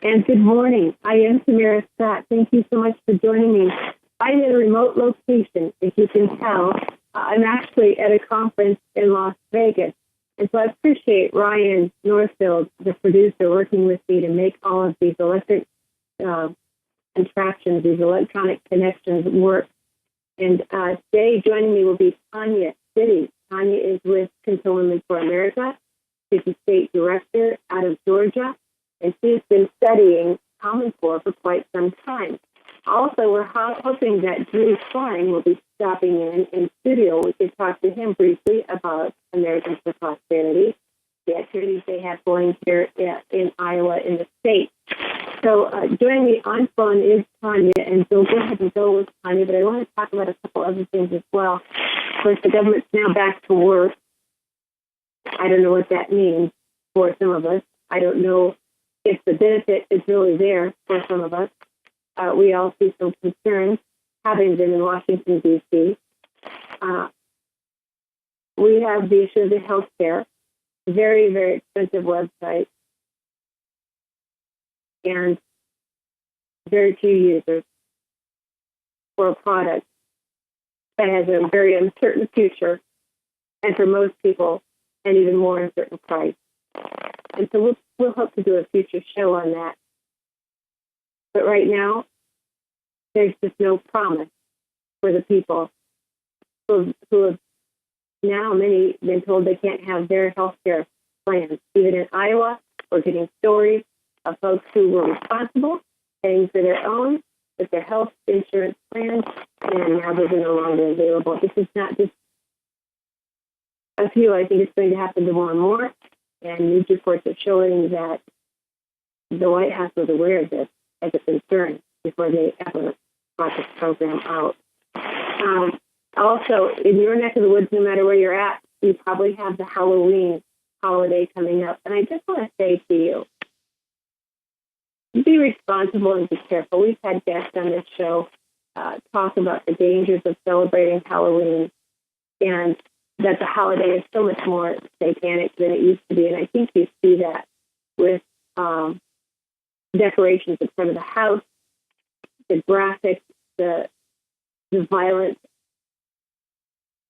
and good morning. I am Tamara Scott. Thank you so much for joining me. I'm in a remote location, as you can tell. I'm actually at a conference in Las Vegas, and so I appreciate Ryan Northfield, the producer, working with me to make all of these electric contraptions, these electronic connections work. And today joining me will be Tanya, Ditty. Tanya is with Control Women for America. She's the state director out of Georgia, and she's been studying Common Core for quite some time. Also, we're hoping that Drew Klein will be stopping in studio. We could talk to him briefly about Americans for Prosperity, the activities they have going here in Iowa, in the state. So joining me on phone is Tanya, and so go ahead and go with Tanya, but I want to talk about a couple other things as well. Of course, the government's now back to work. I don't know what that means for some of us. I don't know if the benefit is really there for some of us. We all see some concerns, having been in Washington, D.C. We have the issue of the health care, very, very expensive website, and very few users for a product that has a very uncertain future, and for most people, an even more uncertain price. And so we'll hope to do a future show on that. But right now, there's just no promise for the people who have now many been told they can't have their health care plans. Even in Iowa, we're getting stories of folks who were responsible, paying for their own, with their health insurance plans, and now those are no longer available. This is not just a few. I think it's going to happen to more and more. And news reports are showing that the White House was aware of this as a concern before they ever brought this program out. Also, in your neck of the woods, no matter where you're at, you probably have the Halloween holiday coming up. And I just want to say to you, be responsible and be careful. We've had guests on this show talk about the dangers of celebrating Halloween, and that the holiday is so much more satanic than it used to be. And I think you see that with decorations in front of the house, the graphics, the violence,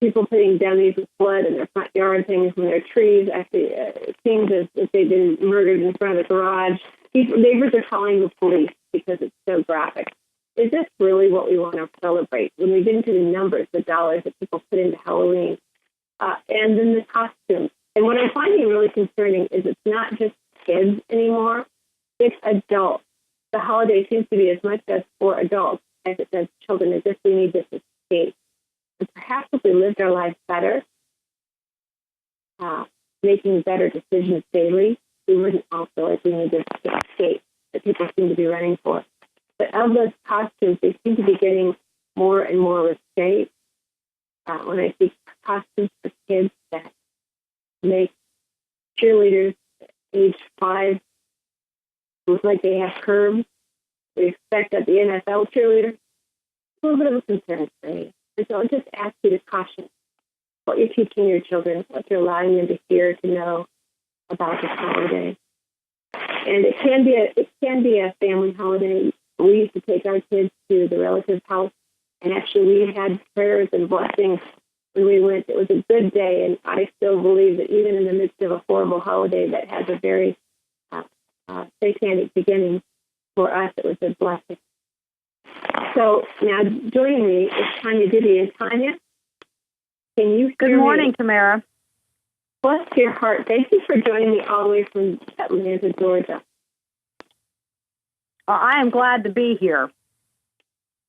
people putting dummies with blood in their front yard, things from their trees. Actually, it seems as if they've been murdered in front of the garage. Neighbors are calling the police because it's so graphic. Is this really what we want to celebrate? When we get into the numbers, the dollars that people put into Halloween, and then the costumes. And what I'm finding really concerning is it's not just kids anymore, it's adults. The holiday seems to be as much as for adults as it does children, as if we need this escape. And perhaps if we lived our lives better, making better decisions daily, we wouldn't also like we need this escape that people seem to be running for. But of those costumes, they seem to be getting more and more risque. When I see costumes for kids that make cheerleaders age 5 look like they have curves, we expect that the NFL cheerleader, a little bit of a concern for me. And so I'll just ask you to caution what you're teaching your children, what you're allowing them to hear, to know about this holiday. And it can be a family holiday. We used to take our kids to the relative's house, and actually we had prayers and blessings when we went. It was a good day, and I still believe that even in the midst of a horrible holiday that has a very satanic beginning, for us it was a blessing. So now joining me is Tanya, Ditty. And Tanya, can you Good morning, Tamara. Bless your heart. Thank you for joining me all the way from Atlanta, Georgia. I am glad to be here.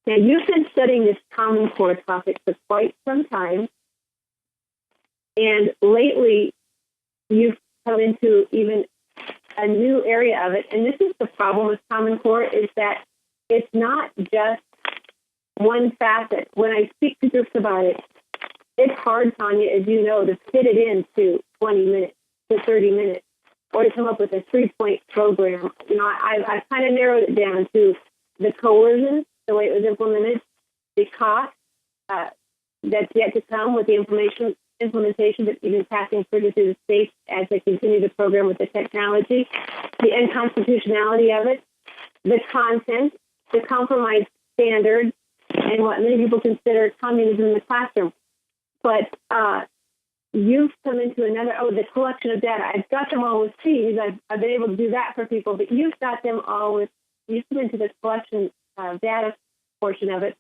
Now, you've been studying this Common Core topic for quite some time, and lately you've come into even a new area of it. And this is the problem with Common Core, is that it's not just one facet. When I speak to groups about it, it's hard, Tanya, as you know, to fit it into 20 minutes to 30 minutes, or to come up with a 3-point program. You know, I've kind of narrowed it down to the coercion, the way it was implemented, the cost that's yet to come with the implementation that's even passing further through the states as they continue the program with the technology, the unconstitutionality of it, the content, the compromised standards, and what many people consider communism in the classroom. But you've come into the collection of data. I've got them all with C's. I've been able to do that for people, but you've got them all you've come into this collection data portion of it,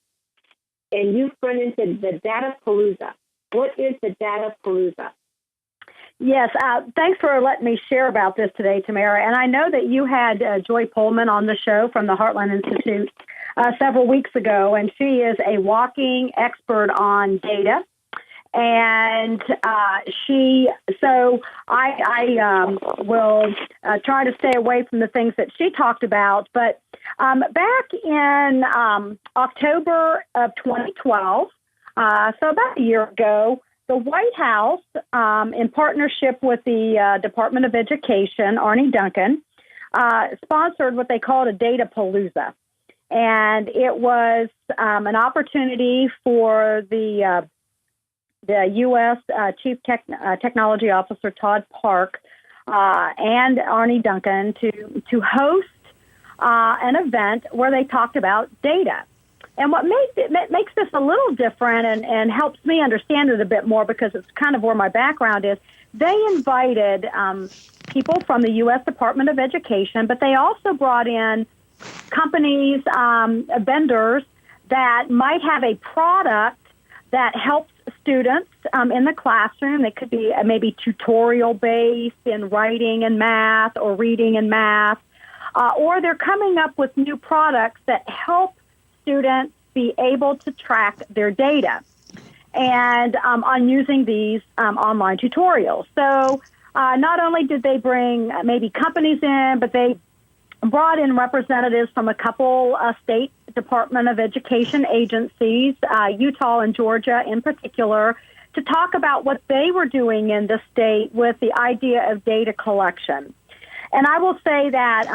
and you've run into the data palooza. What is the data palooza? Yes, thanks for letting me share about this today, Tamara. And I know that you had Joy Pullman on the show from the Heartland Institute several weeks ago, and she is a walking expert on data. And I will try to stay away from the things that she talked about. But back in October of 2012, so about a year ago, the White House, in partnership with the Department of Education, Arnie Duncan, sponsored what they called a data palooza. And it was an opportunity for the U.S. Chief Technology Officer Todd Park and Arnie Duncan to host an event where they talked about data. And what makes this a little different and helps me understand it a bit more, because it's kind of where my background is, they invited people from the U.S. Department of Education, but they also brought in companies, vendors that might have a product that helps students in the classroom. It could be maybe tutorial-based in writing and math or reading and math, or they're coming up with new products that help students be able to track their data and on using these online tutorials. So not only did they bring maybe companies in, but they brought in representatives from a couple state Department of Education agencies, Utah and Georgia in particular, to talk about what they were doing in the state with the idea of data collection. And I will say that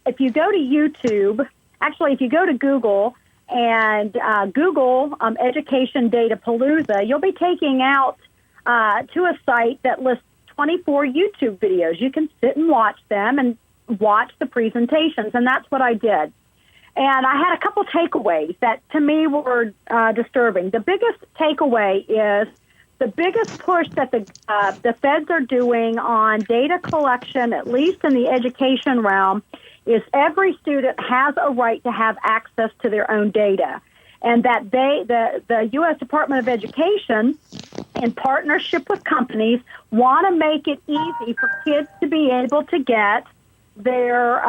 if you go to YouTube, actually, if you go to Google and Google Education Data Palooza, you'll be taking out to a site that lists 24 YouTube videos. You can sit and watch them and watch the presentations, and that's what I did. And I had a couple takeaways that, to me, were disturbing. The biggest takeaway is the biggest push that the feds are doing on data collection, at least in the education realm, is every student has a right to have access to their own data, and that the U.S. Department of Education, in partnership with companies, want to make it easy for kids to be able to get their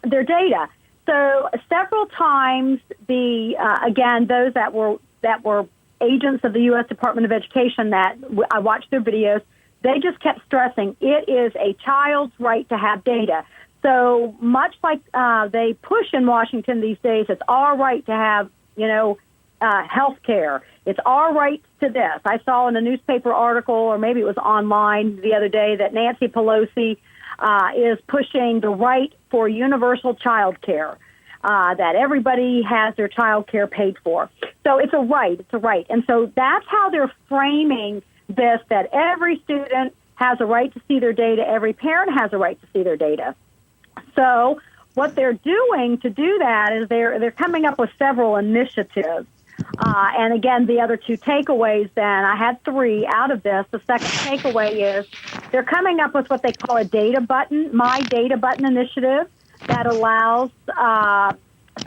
data. So several times, again, those that were agents of the U.S. Department of Education that I watched their videos, they just kept stressing it is a child's right to have data. So much like they push in Washington these days, it's our right to have, health care. It's our right to this. I saw in a newspaper article, or maybe it was online the other day, that Nancy Pelosi is pushing the right for universal child care, that everybody has their child care paid for. So it's a right. It's a right. And so that's how they're framing this, that every student has a right to see their data. Every parent has a right to see their data. So what they're doing to do that is they're coming up with several initiatives. And again, the other two takeaways then, I had three out of this. The second takeaway is they're coming up with what they call a data button, My Data Button initiative, that allows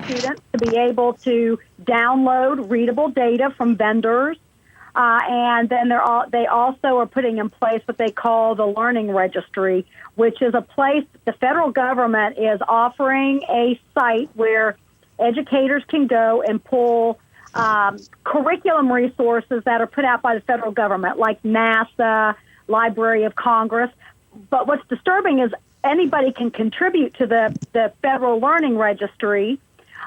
students to be able to download readable data from vendors. And then they also are putting in place what they call the Learning Registry, which is a place the federal government is offering a site where educators can go and pull curriculum resources that are put out by the federal government, like NASA, Library of Congress. But what's disturbing is anybody can contribute to the Federal Learning Registry.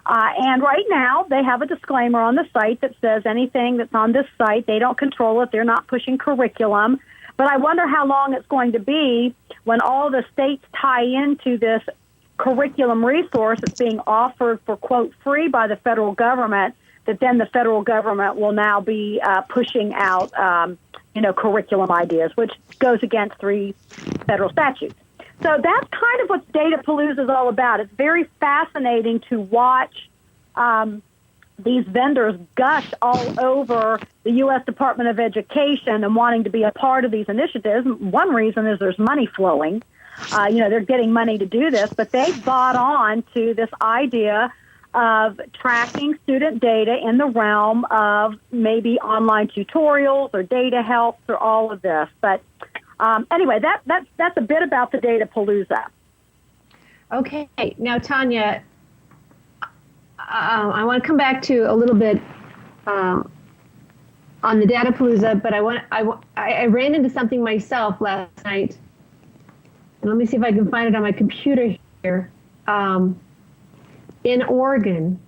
And right now, they have a disclaimer on the site that says anything that's on this site, they don't control it. They're not pushing curriculum. But I wonder how long it's going to be when all the states tie into this curriculum resource that's being offered for, quote, free by the federal government, that then the federal government will now be pushing out, curriculum ideas, which goes against 3 federal statutes. So that's kind of what Datapalooza is all about. It's very fascinating to watch these vendors gush all over the U.S. Department of Education and wanting to be a part of these initiatives. One reason is there's money flowing. They're getting money to do this, but they've bought on to this idea of tracking student data in the realm of maybe online tutorials or data helps or all of this. But anyway, that's a bit about the Datapalooza. Okay, now Tanya, I want to come back to a little bit on the Datapalooza, but I ran into something myself last night. And let me see if I can find it on my computer here. In Oregon,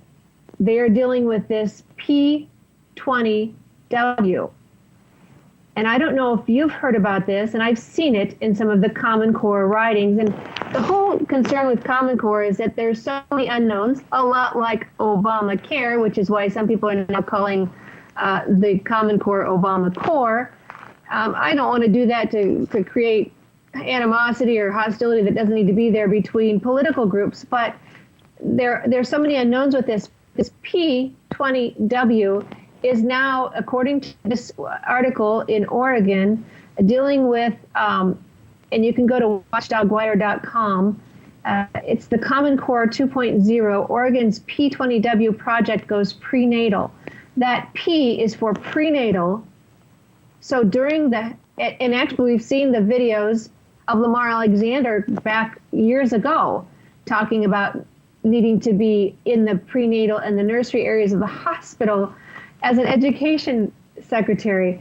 they are dealing with this P20W. And I don't know if you've heard about this, and I've seen it in some of the Common Core writings. And the whole concern with Common Core is that there's so many unknowns, a lot like Obamacare, which is why some people are now calling the Common Core Obama Core. I don't want to do that to create animosity or hostility that doesn't need to be there between political groups, but there's so many unknowns with this. This P20W is now, according to this article in Oregon, dealing with, and you can go to watchdogwire.com, it's the Common Core 2.0. Oregon's P20W project goes prenatal. That P is for prenatal. So during and actually we've seen the videos of Lamar Alexander back years ago talking about needing to be in the prenatal and the nursery areas of the hospital as an education secretary.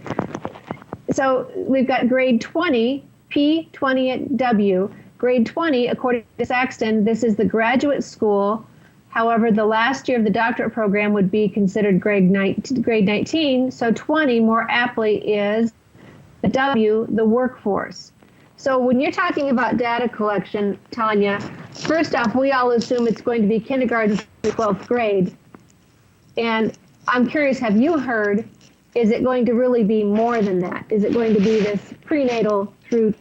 So we've got grade 20, P20W. Grade 20, according to Saxton, this is the graduate school. However, the last year of the doctorate program would be considered grade 19. So 20 more aptly is the W, the workforce. So when you're talking about data collection, Tanya, first off, we all assume it's going to be kindergarten to 12th grade. And I'm curious, have you heard, is it going to really be more than that? Is it going to be this prenatal through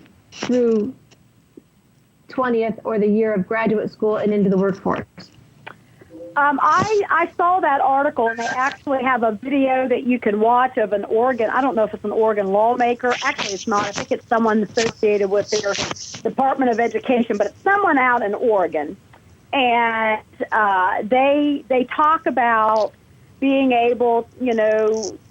20th or the year of graduate school and into the workforce? I saw that article, and they actually have a video that you can watch of an Oregon. I don't know if it's an Oregon lawmaker. Actually, it's not. I think it's someone associated with their Department of Education, but it's someone out in Oregon. And they talk about being able,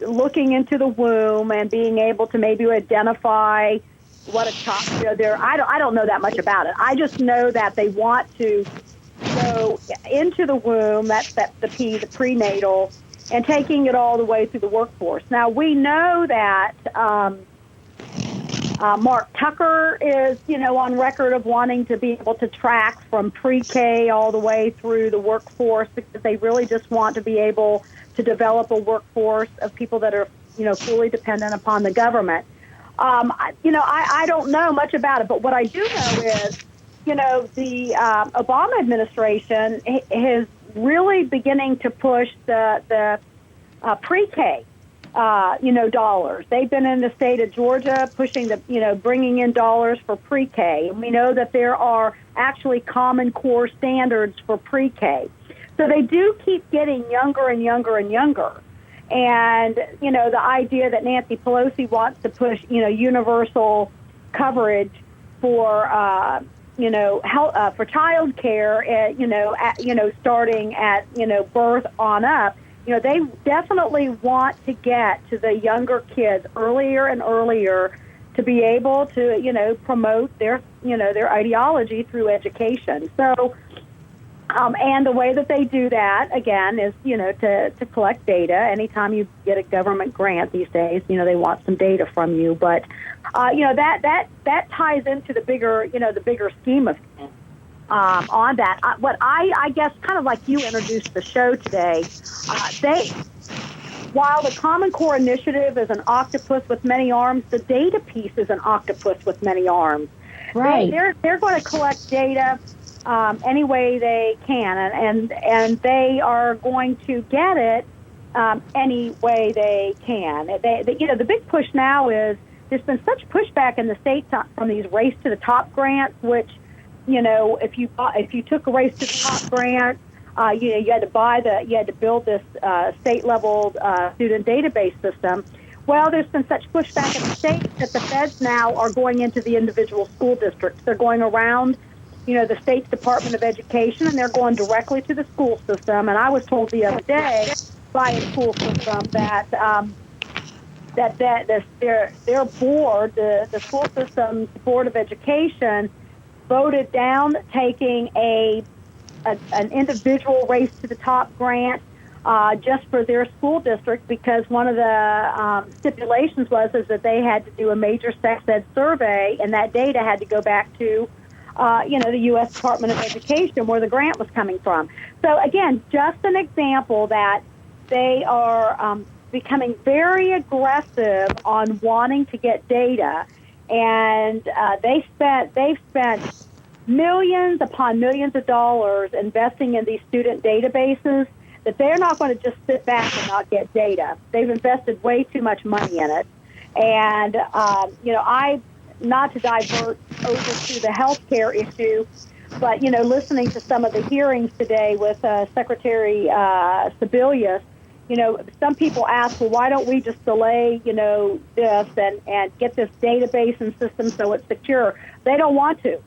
looking into the womb and being able to maybe identify what a child, I don't know that much about it. I just know that they want to go into the womb, that's the P, the prenatal, and taking it all the way through the workforce. Now, we know that Mark Tucker is, on record of wanting to be able to track from pre-K all the way through the workforce, because they really just want to be able to develop a workforce of people that are, fully dependent upon the government. I don't know much about it, but what I do know is, the Obama administration is really beginning to push the pre-K, dollars. They've been in the state of Georgia pushing bringing in dollars for pre-K. And we know that there are actually Common Core standards for pre-K. So they do keep getting younger and younger and younger. And, the idea that Nancy Pelosi wants to push, universal coverage for, health, for child care, starting at, birth on up, they definitely want to get to the younger kids earlier and earlier to be able to, promote their ideology through education. So, and the way that they do that, again, is, to collect data. Anytime you get a government grant these days, they want some data from you. But, that ties into the bigger scheme of things on that. I guess, kind of like you introduced the show today, while the Common Core initiative is an octopus with many arms, the data piece is an octopus with many arms. Right. They're going to collect data any way they can, and they are going to get it any way they can. The big push now is there's been such pushback in the states from these race to the top grants, which if you took a Race to the Top grant, you had to build this state level student database system. Well, there's been such pushback in the state that the feds now are going into the individual school districts. They're going around, the state's Department of Education, and they're going directly to the school system. And I was told the other day by a school system that their board, the school system's Board of Education, voted down taking an individual Race to the Top grant just for their school district, because one of the stipulations is that they had to do a major sex ed survey, and that data had to go back to the U.S. Department of Education, where the grant was coming from. So again, just an example that they are becoming very aggressive on wanting to get data, and they've spent millions upon millions of dollars investing in these student databases, that they're not going to just sit back and not get data. They've invested way too much money in it. And, not to divert over to the healthcare issue, but, listening to some of the hearings today with Secretary Sebelius, some people ask, well, why don't we just delay, this and get this database and system so it's secure? They don't want to.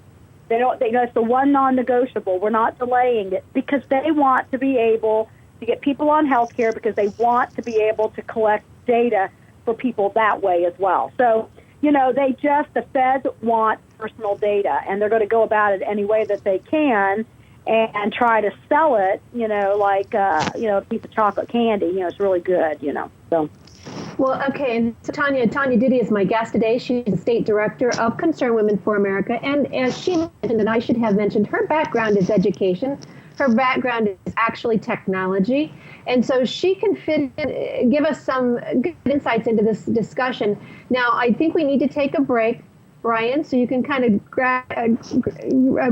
It's the one non-negotiable. We're not delaying it because they want to be able to get people on health care, because they want to be able to collect data for people that way as well. So, the feds want personal data, and they're going to go about it any way that they can and try to sell it, like, a piece of chocolate candy. It's really good, so. Well, okay, and so Tanya Ditty is my guest today. She's the State Director of Concerned Women for America, and as she mentioned, and I should have mentioned, her background is education. Her background is actually technology, and so she can give us some good insights into this discussion. Now, I think we need to take a break, Brian, so you can kind of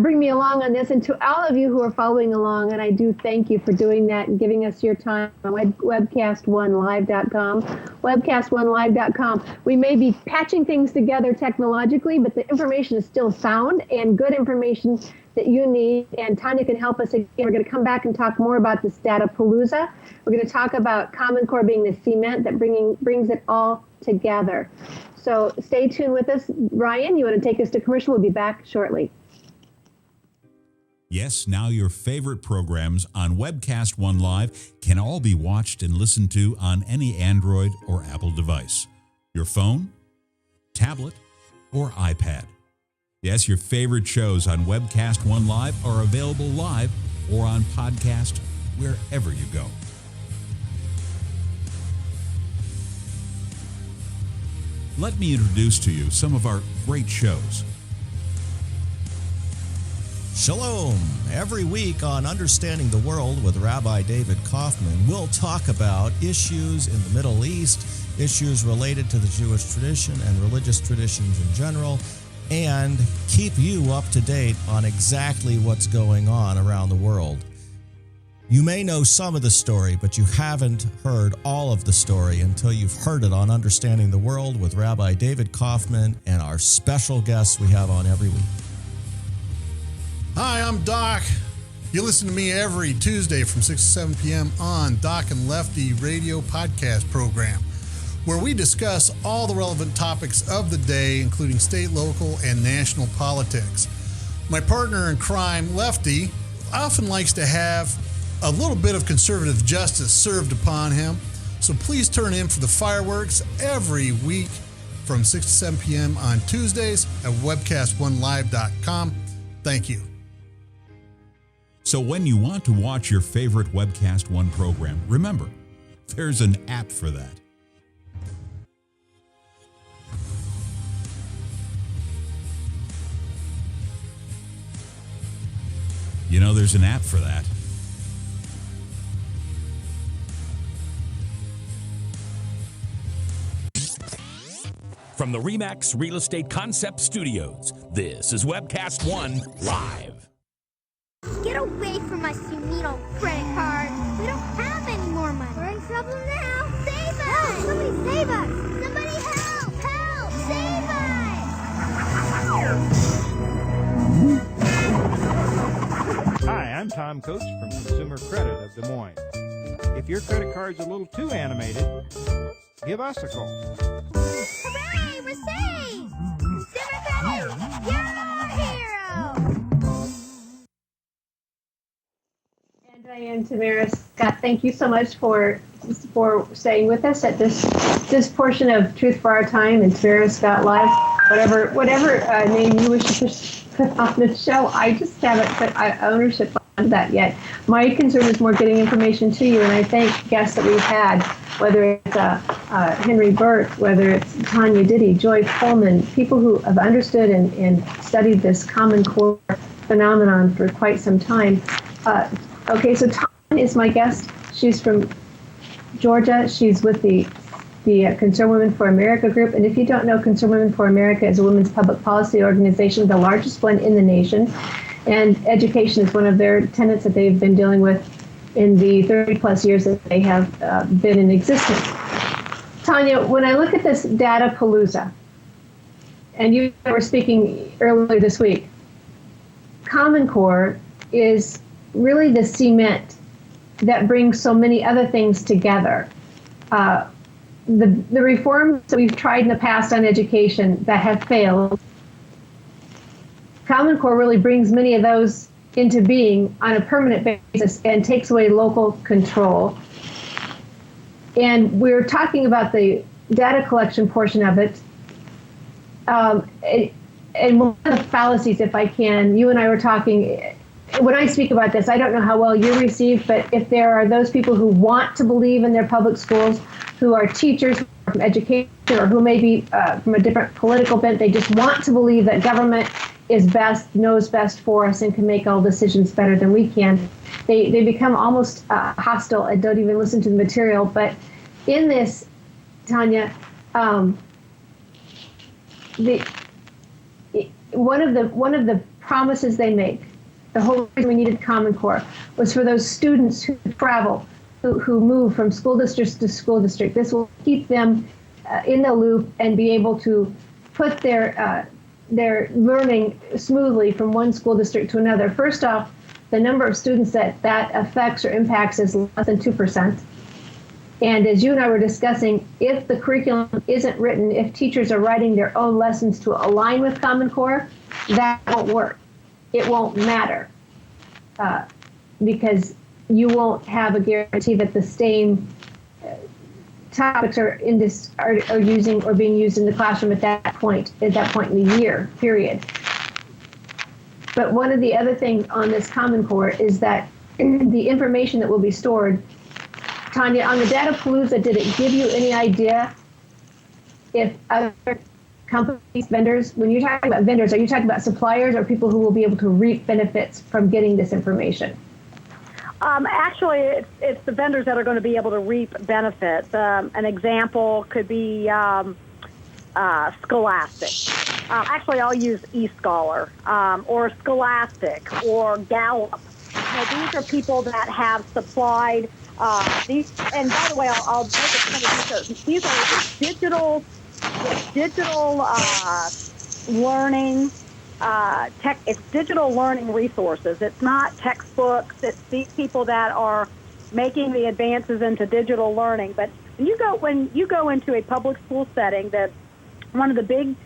bring me along on this. And to all of you who are following along, and I do thank you for doing that and giving us your time on webcast1live.com, webcast1live.com. We may be patching things together technologically, but the information is still sound and good information that you need, and Tanya can help us again. We're going to come back and talk more about this Datapalooza. We're going to talk about Common Core being the cement that brings it all together. So stay tuned with us. Ryan, you want to take us to commercial? We'll be back shortly. Yes, now your favorite programs on Webcast One Live can all be watched and listened to on any Android or Apple device, your phone, tablet, or iPad. Yes, your favorite shows on Webcast One Live are available live or on podcast wherever you go. Let me introduce to you some of our great shows. Shalom! Every week on Understanding the World with Rabbi David Kaufman, we'll talk about issues in the Middle East, issues related to the Jewish tradition and religious traditions in general, and keep you up to date on exactly what's going on around the world. You may know some of the story, but you haven't heard all of the story until you've heard it on Understanding the World with Rabbi David Kaufman and our special guests we have on every week. Hi, I'm Doc. You listen to me every Tuesday from 6 to 7 p.m. on Doc and Lefty radio podcast program, where we discuss all the relevant topics of the day, including state, local, and national politics. My partner in crime, Lefty, often likes to have a little bit of conservative justice served upon him, so please turn in for the fireworks every week from 6 to 7 p.m. on Tuesdays at webcast1live.com. Thank you. So when you want to watch your favorite Webcast One program, remember, there's an app for that. You know, there's an app for that. From the RE/MAX Real Estate Concept Studios, this is Webcast One Live. Get away from us, you mean old credit card. We don't have any more money. We're in trouble now. Save us! Help! Somebody save us! Somebody help! Help! Save us! Tom Coates from Consumer Credit of Des Moines. If your credit card's a little too animated, give us a call. Hooray, we're saved! Consumer Credit, you're our hero! And Diane, Tamara, Scott, thank you so much for staying with us at this portion of Truth for Our Time and Tamara, Scott Live. Whatever name you wish to put on the show, I just haven't put ownership on that yet. My concern is more getting information to you, and I thank guests that we've had, whether it's Henry Burt, whether it's Tanya, Ditty, Joy Pullman, people who have understood and studied this Common Core phenomenon for quite some time. Okay, so Tanya is my guest. She's from Georgia. She's with the Concerned Women for America group. And if you don't know, Concerned Women for America is a women's public policy organization, the largest one in the nation. And education is one of their tenets that they've been dealing with in the 30 plus years that they have been in existence. Tanya, when I look at this data palooza, and you were speaking earlier this week, Common Core is really the cement that brings so many other things together. The reforms that we've tried in the past on education that have failed, Common Core really brings many of those into being on a permanent basis and takes away local control. And we're talking about the data collection portion of it. And one of the fallacies, if I can, you and I were talking, when I speak about this, I don't know how well you're received, but if there are those people who want to believe in their public schools, who are teachers from education, or who may be from a different political bent, they just want to believe that government is best, knows best for us, and can make all decisions better than we can. They become almost hostile and don't even listen to the material. But in this, Tanya, one of the promises they make, the whole reason we needed Common Core, was for those students who travel, who move from school district to school district. This will keep them in the loop and be able to put their learning smoothly from one school district to another. First off, the number of students that affects or impacts is less than 2%. And as you and I were discussing, if the curriculum isn't written, if teachers are writing their own lessons to align with Common Core, that won't work. It won't matter because you won't have a guarantee that the same topics are using or being used in the classroom at that point in the year, period. But one of the other things on this Common Core is that the information that will be stored, Tanya, on the Data Palooza, did it give you any idea if other companies, vendors, when you're talking about vendors, are you talking about suppliers or people who will be able to reap benefits from getting this information? Actually, it's the vendors that are going to be able to reap benefits. An example could be Scholastic. Actually, I'll use eScholar or Scholastic or Gallup. These are people that have supplied these. And by the way, I'll make it kind of these are digital learning. It's digital learning resources. It's not textbooks. It's these people that are making the advances into digital learning. But when you go into a public school setting, that one of the big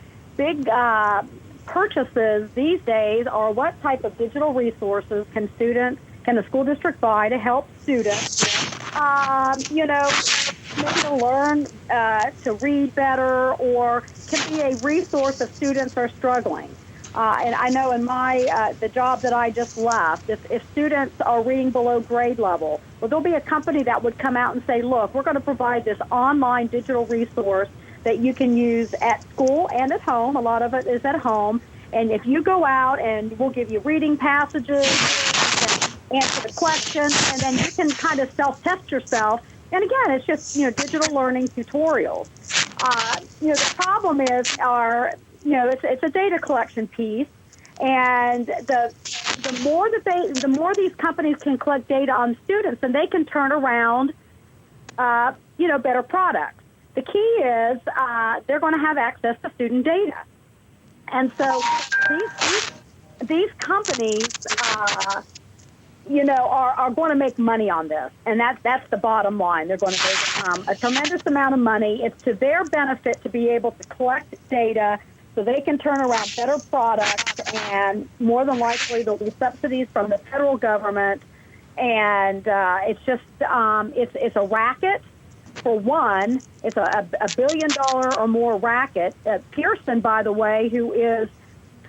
purchases these days are what type of digital resources can the school district buy to help students, maybe to learn to read better, or can be a resource if students are struggling. And I know in the job that I just left, if students are reading below grade level, well, there'll be a company that would come out and say, look, we're going to provide this online digital resource that you can use at school and at home. A lot of it is at home. And if you go out, and we'll give you reading passages, answer the question, and then you can kind of self-test yourself. And again, it's just, digital learning tutorials. The problem is it's a data collection piece, and the more these companies can collect data on students, then they can turn around, better products. The key is they're going to have access to student data, and so these companies are going to make money on this, and that's the bottom line. They're going to make a tremendous amount of money. It's to their benefit to be able to collect data so they can turn around better products, and more than likely there'll be subsidies from the federal government. And it's just it's a racket. For one, it's a $1 billion or more racket. Pearson, by the way, who is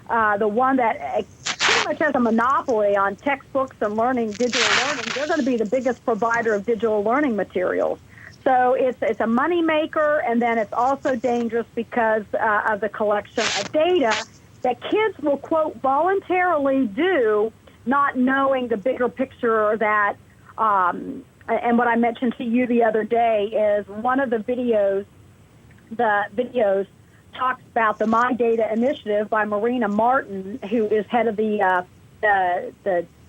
the one that pretty much has a monopoly on textbooks and digital learning, they're going to be the biggest provider of digital learning materials. So it's a money maker, and then it's also dangerous because of the collection of data that kids will, quote, voluntarily do, not knowing the bigger picture that, and what I mentioned to you the other day is one of the videos talks about the My Data Initiative by Marina Martin, who is head of the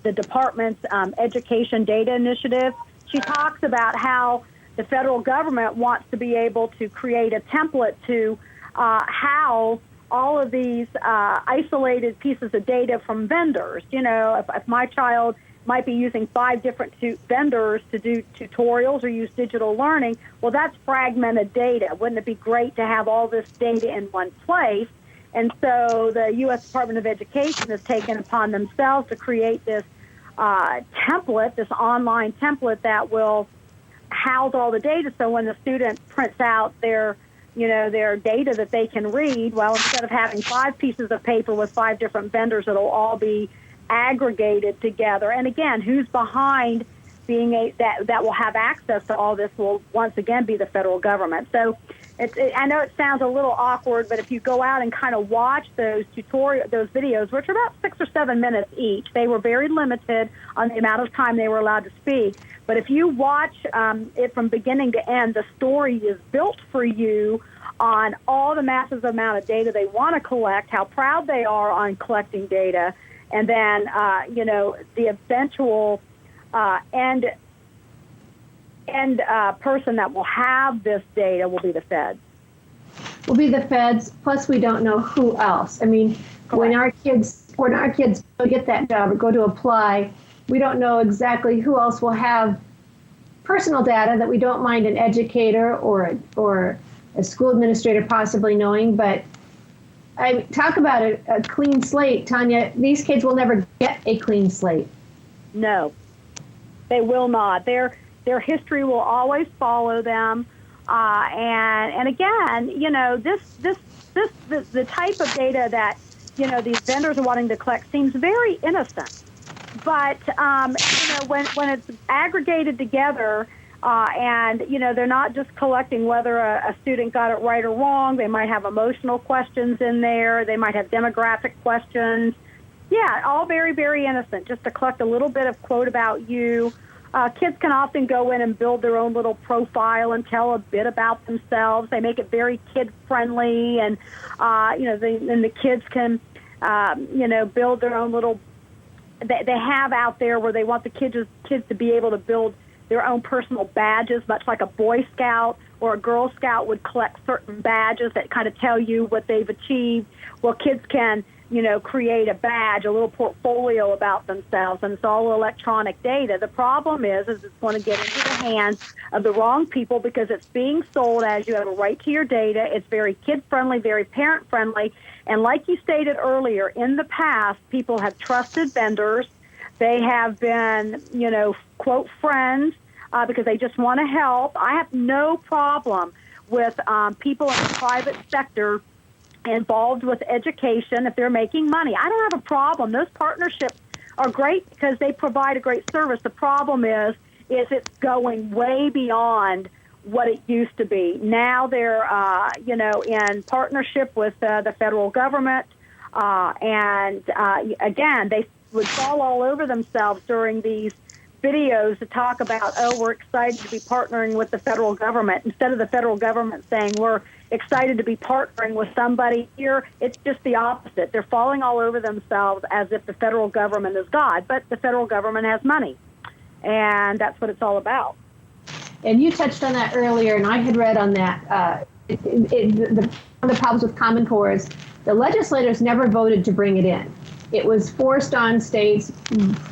department's education data initiative. She talks about how the federal government wants to be able to create a template to house all of these isolated pieces of data from vendors. If my child might be using 5 different vendors to do tutorials or use digital learning, well, that's fragmented data. Wouldn't it be great to have all this data in one place? And so the U.S. Department of Education has taken upon themselves to create this template, this online template that will house all the data. So when the student prints out their data that they can read, well, instead of having 5 pieces of paper with 5 different vendors, it'll all be aggregated together. And again, who's behind being that will have access to all this will once again be the federal government. So I know it sounds a little awkward, but if you go out and kind of watch those videos, which are about 6 or 7 minutes each, they were very limited on the amount of time they were allowed to speak. But if you watch it from beginning to end, the story is built for you on all the massive amount of data they want to collect, how proud they are on collecting data, and then, the eventual end person that will have this data will be the feds. Will be the feds. Plus, we don't know who else. I mean, when our kids go get that job or go to apply, we don't know exactly who else will have personal data that we don't mind an educator or a school administrator possibly knowing, but talk about a clean slate, Tanya. These kids will never get a clean slate. No, they will not. Their history will always follow them. And again, the type of data that these vendors are wanting to collect seems very innocent. But when it's aggregated together. And they're not just collecting whether a student got it right or wrong. They might have emotional questions in there. They might have demographic questions. Yeah, all very, very innocent, just to collect a little bit of quote about you. Kids can often go in and build their own little profile and tell a bit about themselves. They make it very kid-friendly, and the kids can, build their own little. They have out there where they want the kids to be able to build their own personal badges, much like a Boy Scout or a Girl Scout would collect certain badges that kind of tell you what they've achieved. Well, kids can, create a badge, a little portfolio about themselves, and it's all electronic data. The problem is it's going to get into the hands of the wrong people because it's being sold as you have a right to your data. It's very kid-friendly, very parent-friendly, and like you stated earlier, in the past, people have trusted vendors. They have been, quote, friends because they just want to help. I have no problem with people in the private sector involved with education if they're making money. I don't have a problem. Those partnerships are great because they provide a great service. The problem is it's going way beyond what it used to be. Now they're, in partnership with the federal government. Again, they would fall all over themselves during these videos to talk about, we're excited to be partnering with the federal government. Instead of the federal government saying we're excited to be partnering with somebody here, it's just the opposite. They're falling all over themselves as if the federal government is God, but the federal government has money, and that's what it's all about. And you touched on that earlier, and I had read on that. One of the problems with Common Core is the legislators never voted to bring it in. It was forced on states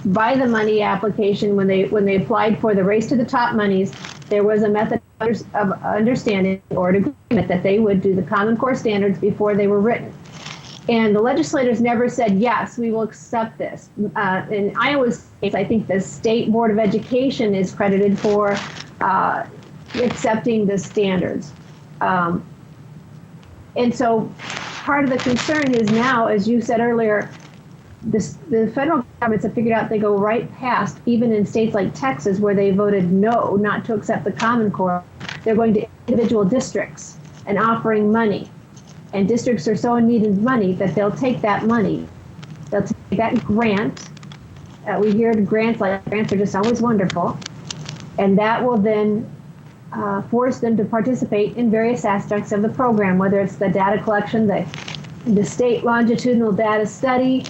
by the money application when they applied for the Race to the Top monies. There was a method of understanding or an agreement that they would do the Common Core standards before they were written. And the legislators never said, yes, we will accept this. In Iowa states, I think the State Board of Education is credited for accepting the standards. And so part of the concern is now, as you said earlier, the federal governments have figured out they go right past, even in states like Texas, where they voted no, not to accept the Common Core. They're going to individual districts and offering money. And districts are so in need of money that they'll take that money. They'll take that grant. We hear grants are just always wonderful. And that will then force them to participate in various aspects of the program, whether it's the data collection, the state longitudinal data study.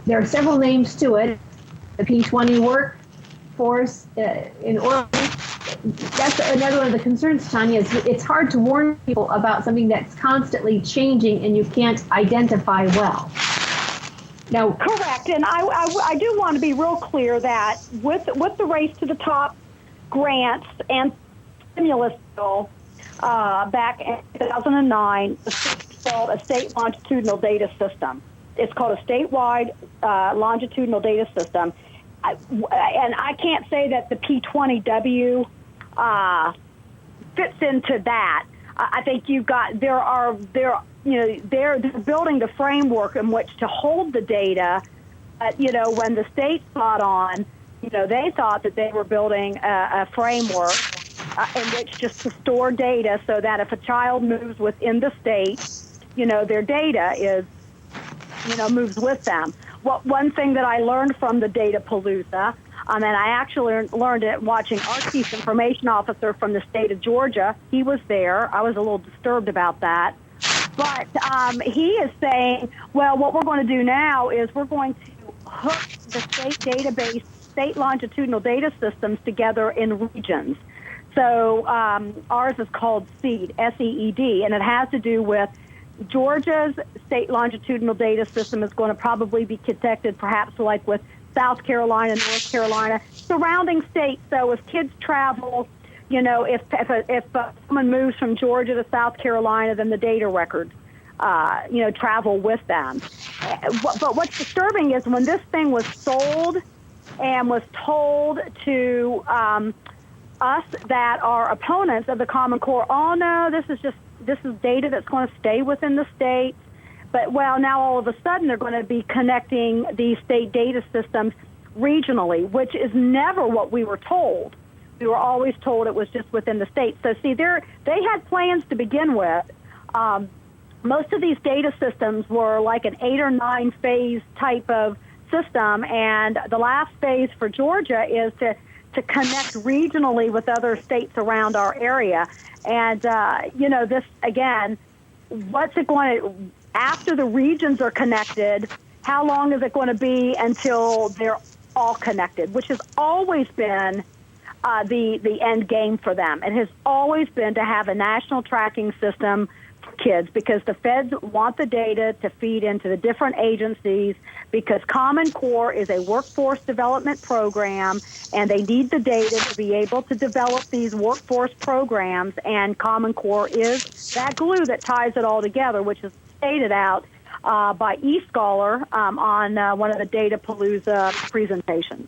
There are several names to it. The P20 workforce in Oregon. That's another one of the concerns, Tanya, is it's hard to warn people about something that's constantly changing and you can't identify well. Now, correct. And I do want to be real clear that with the Race to the Top grants and stimulus bill back in 2009, the state built a state longitudinal data system. It's called a statewide longitudinal data system. And I can't say that the P20W fits into that. I think they're building the framework in which to hold the data. When the state got on, they thought that they were building a framework in which just to store data so that if a child moves within the state, their data is, moves with them. One thing that I learned from the Data Palooza, and I actually learned it watching our chief information officer from the state of Georgia. He was there. I was a little disturbed about that. But he is saying, well, what we're going to do now is we're going to hook the state database, state longitudinal data systems together in regions. So ours is called SEED, S-E-E-D, and it has to do with Georgia's state longitudinal data system is going to probably be connected perhaps like with South Carolina, North Carolina, surrounding states. So if kids travel, if someone moves from Georgia to South Carolina, then the data records, travel with them. But what's disturbing is when this thing was sold and was told to us that are opponents of the Common Core, oh no, this is data that's going to stay within the state. But, now all of a sudden they're going to be connecting these state data systems regionally, which is never what we were told. We were always told it was just within the state. So, see, they had plans to begin with. Most of these data systems were like an 8 or 9 phase type of system, and the last phase for Georgia is to connect regionally with other states around our area. And, this, again, what's it going to, after the regions are connected, how long is it going to be until they're all connected, which has always been the end game for them. It has always been to have a national tracking system for kids because the feds want the data to feed into the different agencies because Common Core is a workforce development program, and they need the data to be able to develop these workforce programs, and Common Core is that glue that ties it all together, which is stated out by eScholar on one of the Data Palooza presentations.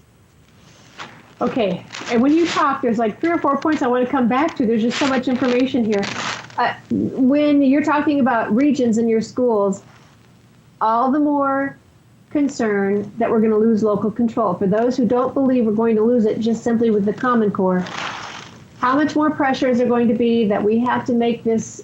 Okay, and when you talk, there's like 3 or 4 points I want to come back to. There's just so much information here. When you're talking about regions in your schools, all the more concern that we're going to lose local control. For those who don't believe we're going to lose it just simply with the Common Core, how much more pressure is there going to be that we have to make this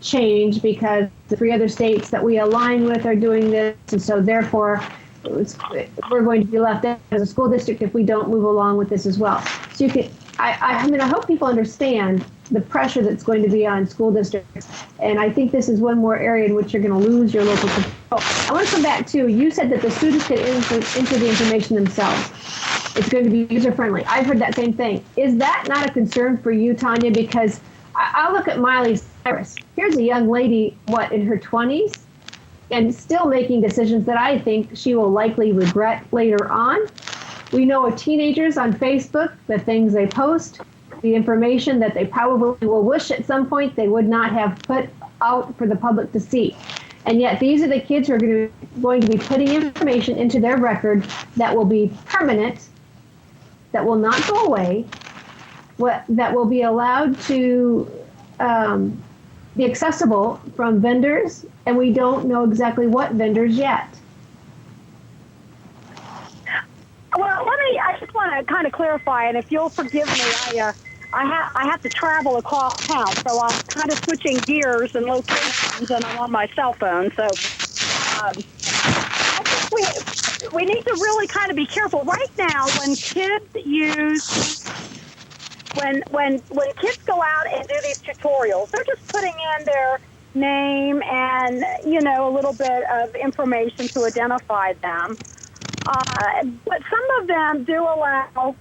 change because the 3 other states that we align with are doing this, and so therefore we're going to be left out as a school district if we don't move along with this as well. So you can, I hope people understand the pressure that's going to be on school districts, and I think this is one more area in which you're going to lose your local control. I want to come back to, you said that the students get into the information themselves. It's going to be user-friendly. I've heard that same thing. Is that not a concern for you, Tanya? Because I look at Miley Cyrus. Here's a young lady, in her 20s, and still making decisions that I think she will likely regret later on. We know of teenagers on Facebook, the things they post, the information that they probably will wish at some point they would not have put out for the public to see. And yet these are the kids who are going to be putting information into their record that will be permanent, that will not go away, that will be allowed to be accessible from vendors, and we don't know exactly what vendors yet. Well, I just want to kind of clarify, and if you'll forgive me, I have to travel across town, so I'm kind of switching gears and locations, and I'm on my cell phone. So I think we need to really kind of be careful. Right now, when kids when kids go out and do these tutorials, they're just putting in their name and, a little bit of information to identify them. But some of them do allow,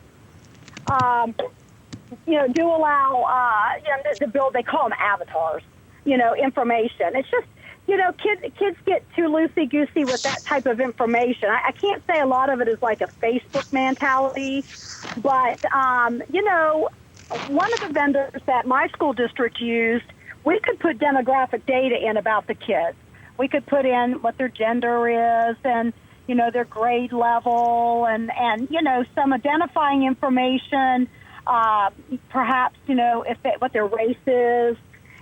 to build, they call them avatars, information. It's just, kids get too loosey-goosey with that type of information. I can't say a lot of it is like a Facebook mentality, but, one of the vendors that my school district used, we could put demographic data in about the kids. We could put in what their gender is and, their grade level and some identifying information, perhaps, what their race is.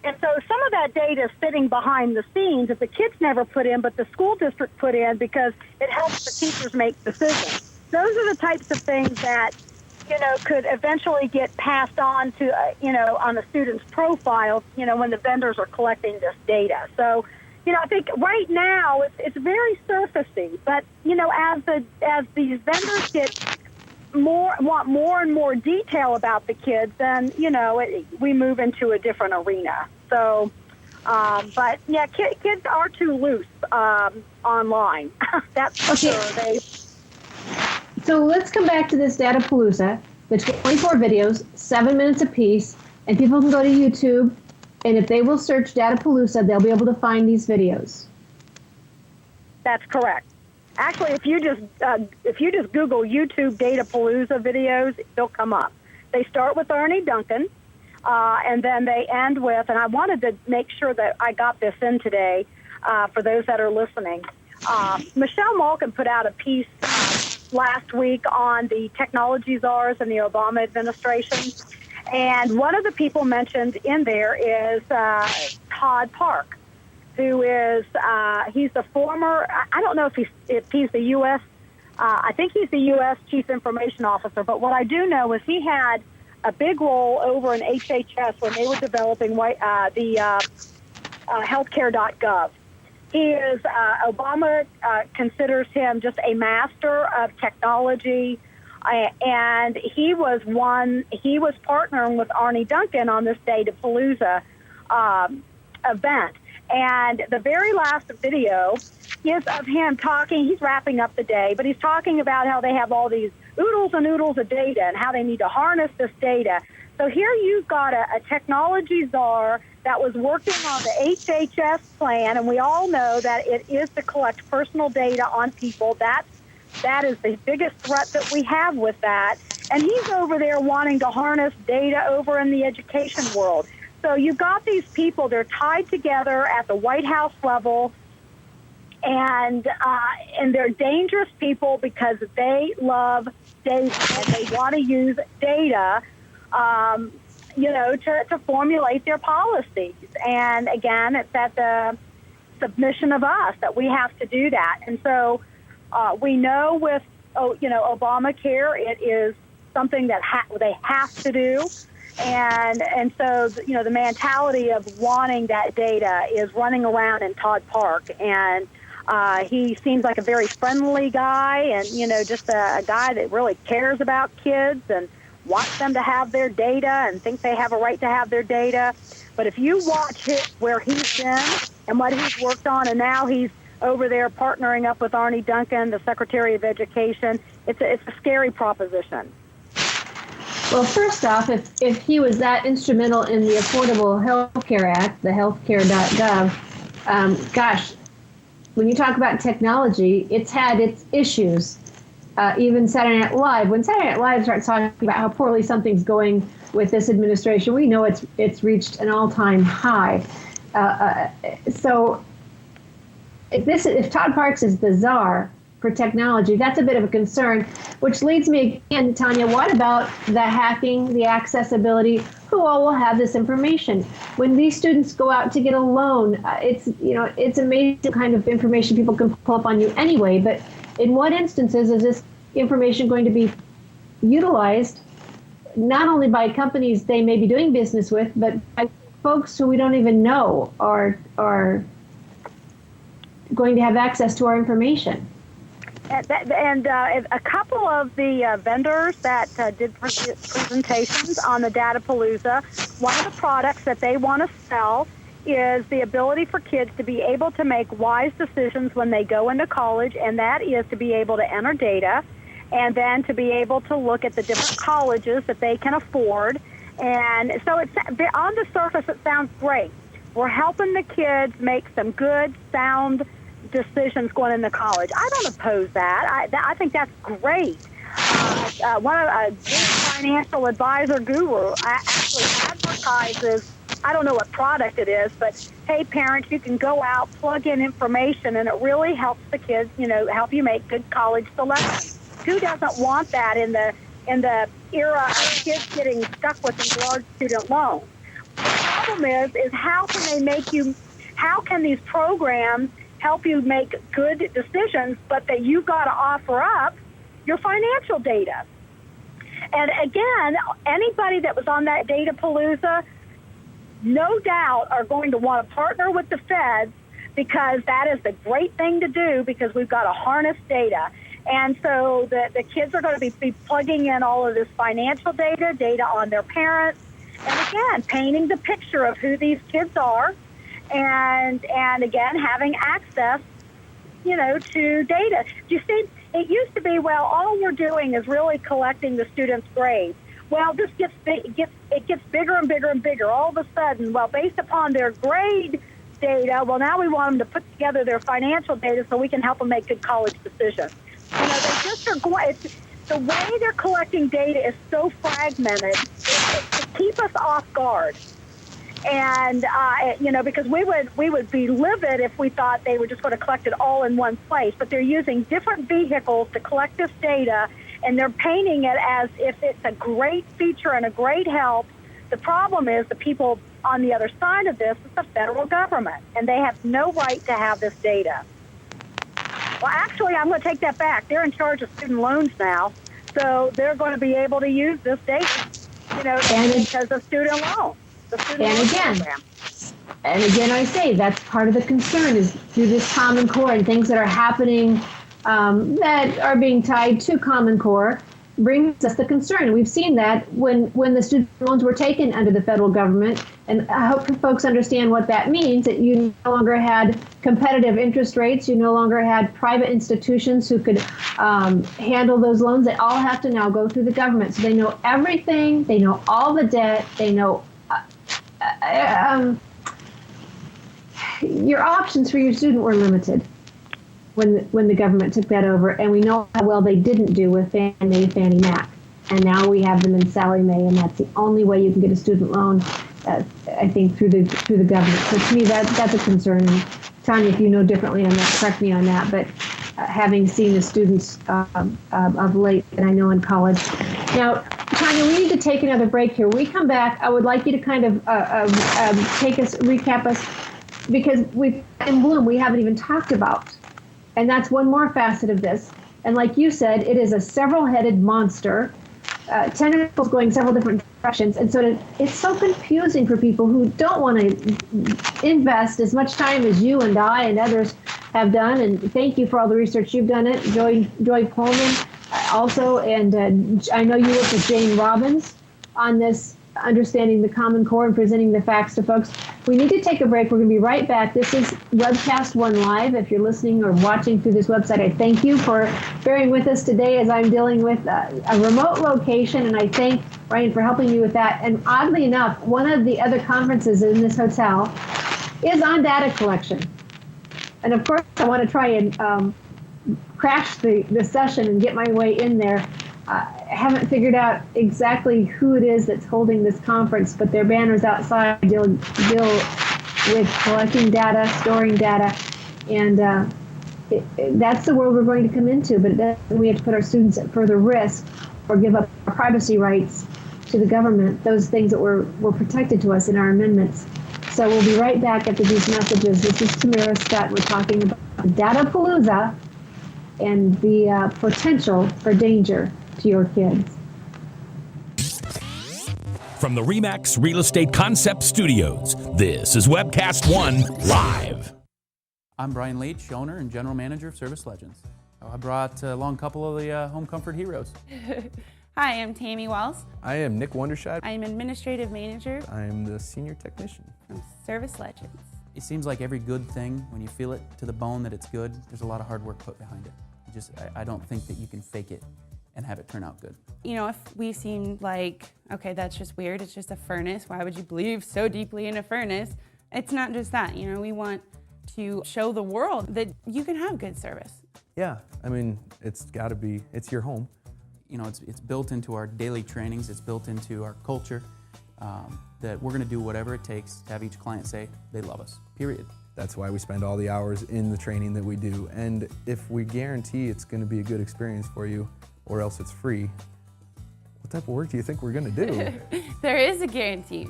And so some of that data is sitting behind the scenes that the kids never put in, but the school district put in because it helps the teachers make decisions. Those are the types of things that, could eventually get passed on to, on the student's profile, when the vendors are collecting this data. So, I think right now it's very surfacey, but, as these vendors want more and more detail about the kids, then, we move into a different arena. So, but yeah, kids are too loose online. That's for sure. So let's come back to this Datapalooza, the 24 videos, 7 minutes apiece, and people can go to YouTube, and if they will search Datapalooza, they'll be able to find these videos. That's correct. Actually, if you just Google YouTube Datapalooza videos, they'll come up. They start with Arnie Duncan, and then they end with, and I wanted to make sure that I got this in today for those that are listening. Michelle Malkin put out a piece last week on the technology czars and the Obama administration. And one of the people mentioned in there is Todd Park, who is, he's the former, I don't know if he's the U.S., I think he's the U.S. Chief Information Officer, but what I do know is he had a big role over in HHS when they were developing the healthcare.gov. He is, Obama considers him just a master of technology, and he was partnering with Arnie Duncan on this Datapalooza event. And the very last video is of him talking. He's wrapping up the day, but he's talking about how they have all these oodles and oodles of data and how they need to harness this data. So here you've got a technology czar that was working on the HHS plan, and we all know that it is to collect personal data on people. That is the biggest threat that we have with that. And he's over there wanting to harness data over in the education world. So you've got these people, they're tied together at the White House level, and they're dangerous people because they love data and they want to use data, to formulate their policies. And again, it's at the submission of us that we have to do that. And so we know with, Obamacare, it is something that they have to do. And so, the mentality of wanting that data is running around in Todd Park. And he seems like a very friendly guy and, just a guy that really cares about kids and wants them to have their data and thinks they have a right to have their data. But if you watch it where he's been and what he's worked on, and now he's over there partnering up with Arnie Duncan, the Secretary of Education, it's a scary proposition. Well, first off, if he was that instrumental in the Affordable Health Care Act, the healthcare.gov, when you talk about technology, it's had its issues. Even Saturday Night Live, when Saturday Night Live starts talking about how poorly something's going with this administration, we know it's reached an all-time high. So if Todd Parks is the czar for technology, that's a bit of a concern, which leads me again, Tanya, what about the hacking, the accessibility? Who all will have this information? When these students go out to get a loan, it's amazing the kind of information people can pull up on you anyway, but in what instances is this information going to be utilized not only by companies they may be doing business with, but by folks who we don't even know are going to have access to our information? And a couple of the vendors that did presentations on the Datapalooza, one of the products that they want to sell is the ability for kids to be able to make wise decisions when they go into college, and that is to be able to enter data and then to be able to look at the different colleges that they can afford. And so it's on the surface, it sounds great. We're helping the kids make some good, sound decisions going into college. I don't oppose that. I think that's great. One of a big financial advisor guru actually advertises, I don't know what product it is, but hey, parents, you can go out, plug in information, and it really helps the kids, help you make good college selections. Who doesn't want that in the era of kids getting stuck with these large student loans? The problem is how can these programs help you make good decisions, but that you've got to offer up your financial data? And again, anybody that was on that Datapalooza, no doubt are going to want to partner with the feds, because that is the great thing to do, because we've got to harness data. And so the kids are going to be plugging in all of this financial data on their parents, and again, painting the picture of who these kids are, and again, having access, to data. You see, it used to be, well, all we're doing is really collecting the students' grades. Well, this gets bigger and bigger and bigger. All of a sudden, well, based upon their grade data, well, now we want them to put together their financial data so we can help them make good college decisions. They just are going. The way they're collecting data is so fragmented to keep us off guard. And because we would be livid if we thought they were just going to collect it all in one place. But they're using different vehicles to collect this data, and they're painting it as if it's a great feature and a great help. The problem is the people on the other side of this is the federal government, and they have no right to have this data. Well, actually, I'm going to take that back. They're in charge of student loans now, so they're going to be able to use this data, because of student loans. And again, I say that's part of the concern is through this Common Core and things that are happening that are being tied to Common Core brings us the concern. We've seen that when the student loans were taken under the federal government, and I hope folks understand what that means, that you no longer had competitive interest rates, you no longer had private institutions who could handle those loans. They all have to now go through the government. So they know everything, they know all the debt, they know your options for your student were limited when the government took that over, and we know how well they didn't do with Fannie Mac, and now we have them in Sallie Mae, and that's the only way you can get a student loan, I think, through the government. So to me, that's a concern. And Tanya, if you know differently on that, correct me on that. But having seen the students of late, and I know in college. Now, Tanya, we need to take another break here. When we come back, I would like you to kind of recap us, because in Bloom we haven't even talked about. And that's one more facet of this. And like you said, it is a several-headed monster, tentacles going several different directions. And so it's so confusing for people who don't want to invest as much time as you and I and others have done. And thank you for all the research you've done it. Joy Pullman also. And I know you work with Jane Robbins on this, understanding the Common Core and presenting the facts to folks. We need to take a break. We're going to be right back. This is Webcast One Live. If you're listening or watching through this website, I thank you for bearing with us today as I'm dealing with a remote location, and I thank Ryan for helping me with that. And oddly enough, one of the other conferences in this hotel is on data collection. And of course, I want to try and crash the session and get my way in there. I haven't figured out exactly who it is that's holding this conference, but their banners outside deal with collecting data, storing data, and that's the world we're going to come into. But it doesn't, we have to put our students at further risk or give up our privacy rights to the government, those things that were protected to us in our amendments. So we'll be right back after these messages. This is Tamara Scott. We're talking about Datapalooza and the potential for danger to your kids. From the RE/MAX Real Estate Concept Studios, this is Webcast One Live. I'm Brian Leach, owner and general manager of Service Legends. I brought along a couple of the home comfort heroes. Hi, I'm Tammy Wells. I am Nick Wondershide. I am administrative manager. I am the senior technician from Service Legends. It seems like every good thing, when you feel it to the bone that it's good, there's a lot of hard work put behind it. I don't think that you can fake it and have it turn out good. You know, if we seem like, okay, that's just weird, it's just a furnace, why would you believe so deeply in a furnace? It's not just that, you know, we want to show the world that you can have good service. Yeah, I mean, it's gotta be, it's your home. You know, it's built into our daily trainings, it's built into our culture, that we're gonna do whatever it takes to have each client say they love us, period. That's why we spend all the hours in the training that we do. And if we guarantee it's gonna be a good experience for you, or else it's free, what type of work do you think we're gonna do? There is a guarantee.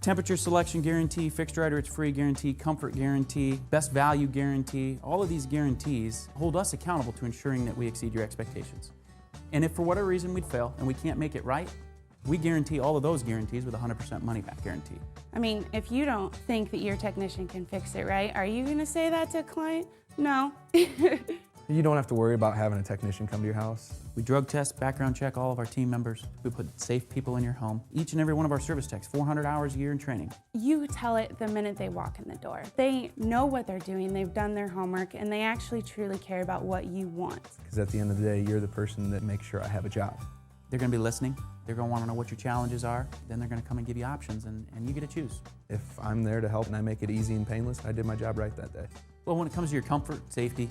Temperature selection guarantee, fixed right or it's free guarantee, comfort guarantee, best value guarantee. All of these guarantees hold us accountable to ensuring that we exceed your expectations. And if for whatever reason we'd fail and we can't make it right, we guarantee all of those guarantees with a 100% money back guarantee. I mean, if you don't think that your technician can fix it right, are you gonna say that to a client? No. You don't have to worry about having a technician come to your house. We drug test, background check all of our team members. We put safe people in your home. Each and every one of our service techs, 400 hours a year in training. You tell it the minute they walk in the door. They know what they're doing, they've done their homework, and they actually truly care about what you want. Because at the end of the day, you're the person that makes sure I have a job. They're gonna be listening. They're gonna wanna know what your challenges are. Then they're gonna come and give you options, and you get to choose. If I'm there to help and I make it easy and painless, I did my job right that day. Well, when it comes to your comfort, safety,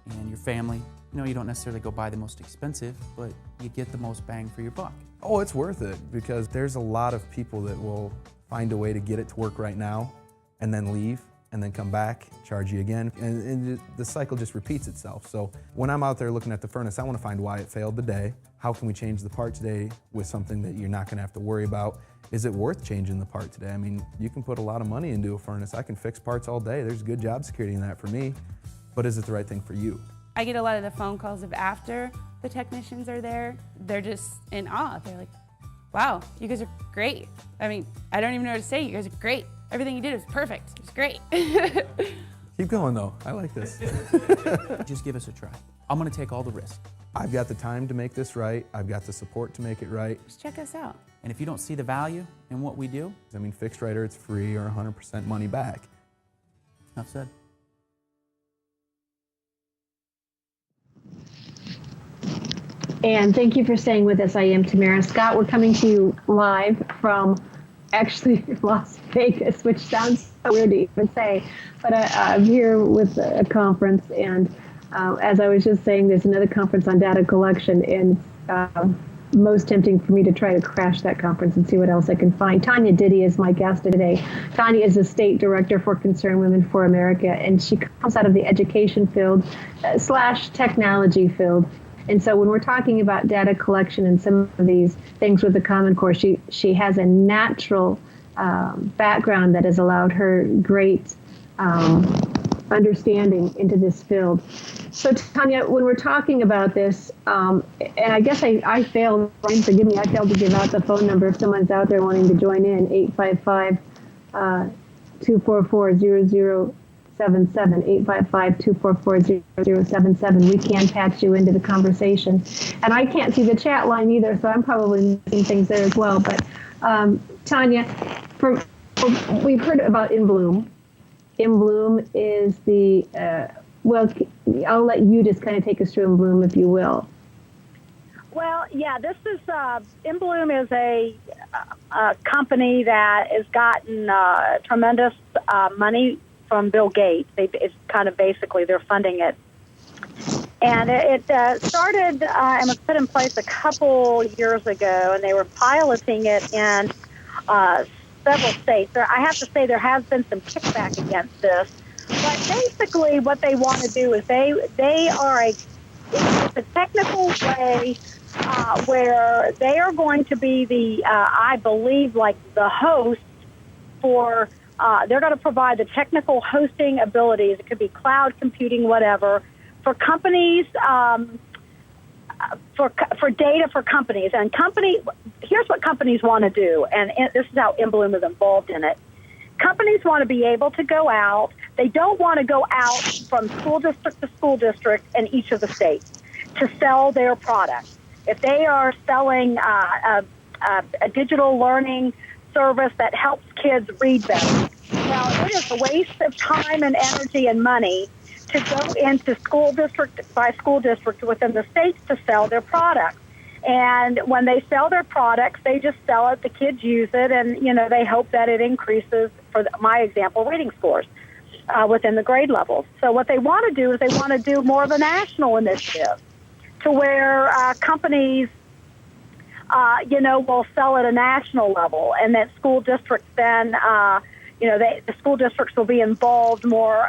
and your family, you know, you don't necessarily go buy the most expensive, but you get the most bang for your buck. Oh, it's worth it, because there's a lot of people that will find a way to get it to work right now and then leave and then come back, charge you again, and the cycle just repeats itself. So when I'm out there looking at the furnace, I want to find why it failed today. How can we change the part today with something that you're not going to have to worry about? Is it worth changing the part today? I mean, you can put a lot of money into a furnace. I can fix parts all day. There's good job security in that for me. But is it the right thing for you? I get a lot of the phone calls of after the technicians are there. They're just in awe. They're like, wow, you guys are great. I mean, I don't even know what to say. You guys are great. Everything you did was perfect. It was great. Keep going though. I like this. Just give us a try. I'm gonna take all the risk. I've got the time to make this right. I've got the support to make it right. Just check us out. And if you don't see the value in what we do, I mean, fixed right or it's free or 100% money back. Enough said. And thank you for staying with us. I am Tamara Scott. We're coming to you live from actually Las Vegas, which sounds so weird to even say, but I'm here with a conference, and as I was just saying, there's another conference on data collection, and it's most tempting for me to try to crash that conference and see what else I can find. Tanya Ditty is my guest today. Tanya is the State Director for Concerned Women for America, and she comes out of the education field / technology field. And so when we're talking about data collection and some of these things with the Common Core, she has a natural background that has allowed her great understanding into this field. So Tanya, when we're talking about this, and I guess I failed, Brian, forgive me, I failed to give out the phone number if someone's out there wanting to join in, 855-244-0077, 855-244-0077. We can patch you into the conversation. And I can't see the chat line either, so I'm probably missing things there as well. But Tanya, we've heard about In Bloom. In Bloom is the, well, I'll let you just kind of take us through In Bloom, if you will. Well, yeah, this is, In Bloom is a company that has gotten tremendous money from Bill Gates. It's kind of basically they're funding it. And it started and was put in place a couple years ago, and they were piloting it in several states. I have to say there has been some kickback against this. But basically what they want to do is they are it's a technical way where they are going to be the, I believe, like the host for, they're going to provide the technical hosting abilities. It could be cloud computing, whatever, for companies, for data for companies. And here's what companies want to do, and this is how InBloom is involved in it. Companies want to be able to go out. They don't want to go out from school district to school district in each of the states to sell their products. If they are selling a digital learning service that helps kids read better, now it is a waste of time and energy and money to go into school district by school district within the states to sell their products. And when they sell their products, they just sell it, the kids use it, and, they hope that it increases, for my example, reading scores within the grade levels. So what they want to do is they want to do more of a national initiative to where companies, will sell at a national level, and that school districts then, the school districts will be involved more,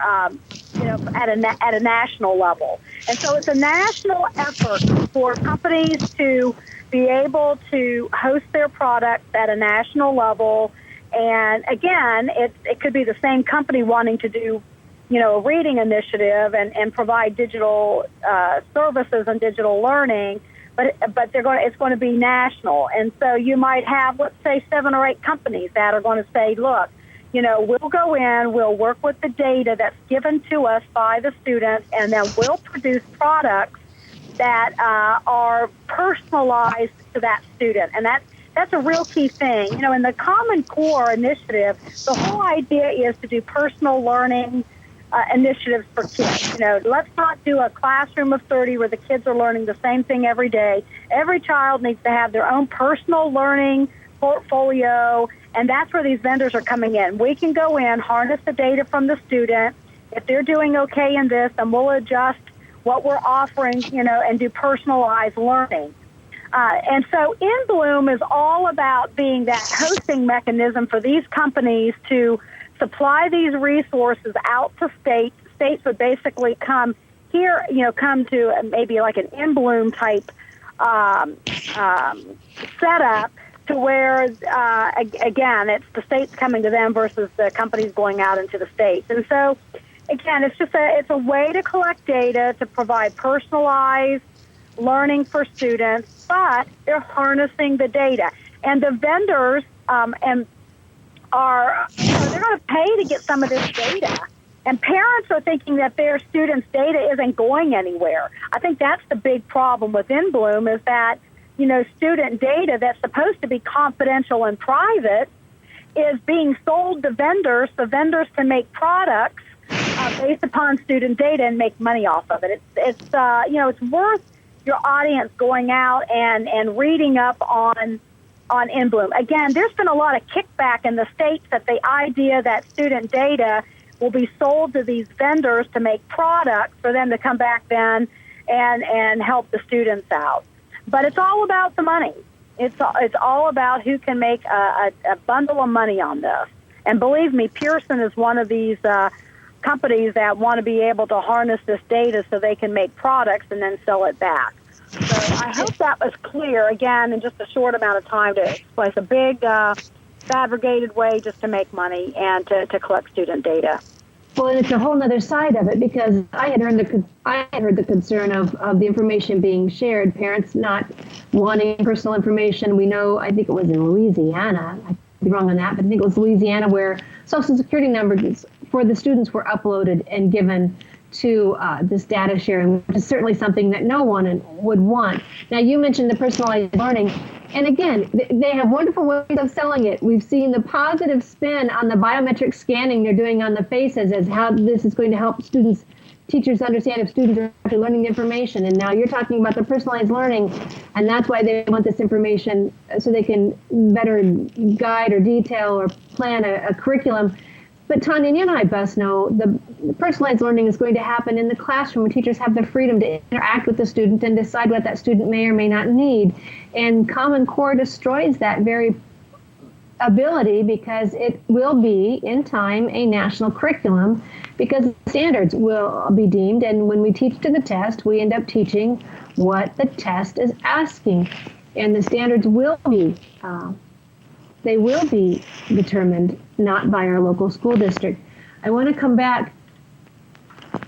at a national level. And so it's a national effort for companies to be able to host their products at a national level. And again, it could be the same company wanting to do, a reading initiative and provide digital services and digital learning, but it's going to be national. And so you might have, let's say, 7 or 8 companies that are going to say, look, we'll go in, we'll work with the data that's given to us by the students, and then we'll produce products that are personalized to that student. And that's a real key thing. In the Common Core initiative, the whole idea is to do personal learning initiatives for kids. Let's not do a classroom of 30 where the kids are learning the same thing every day. Every child needs to have their own personal learning portfolio, and that's where these vendors are coming in. We can go in, harness the data from the student. If they're doing okay in this, then we'll adjust what we're offering, and do personalized learning. And so InBloom is all about being that hosting mechanism for these companies to supply these resources out to states. States would basically come here, come to maybe like an InBloom type setup, to where, again, it's the states coming to them versus the companies going out into the states. And so, again, it's a way to collect data to provide personalized learning for students, but they're harnessing the data. And the vendors they're going to pay to get some of this data. And parents are thinking that their students' data isn't going anywhere. I think that's the big problem with InBloom, is that student data that's supposed to be confidential and private is being sold to vendors, so vendors can make products based upon student data and make money off of it. It's worth your audience going out and reading up on InBloom. Again, there's been a lot of kickback in the states that the idea that student data will be sold to these vendors to make products for them to come back then and help the students out. But it's all about the money. It's all about who can make a bundle of money on this. And believe me, Pearson is one of these companies that want to be able to harness this data so they can make products and then sell it back. So I hope that was clear, again, in just a short amount of time to explain. It's a big fabricated way just to make money and to collect student data. Well, and it's a whole other side of it, because I had heard the concern of the information being shared, parents not wanting personal information. We know, I think it was in Louisiana, I could be wrong on that, but I think it was Louisiana, where Social Security numbers for the students were uploaded and given to this data sharing, which is certainly something that no one would want. Now, you mentioned the personalized learning. And again, they have wonderful ways of selling it. We've seen the positive spin on the biometric scanning they're doing on the faces as how this is going to help teachers understand if students are actually learning the information. And now you're talking about the personalized learning, and that's why they want this information so they can better guide or detail or plan a curriculum. But Tanya, you and I best know the personalized learning is going to happen in the classroom where teachers have the freedom to interact with the student and decide what that student may or may not need. And Common Core destroys that very ability because it will be, in time, a national curriculum because standards will be deemed. And when we teach to the test, we end up teaching what the test is asking. And the standards will be determined not by our local school district. I want to come back.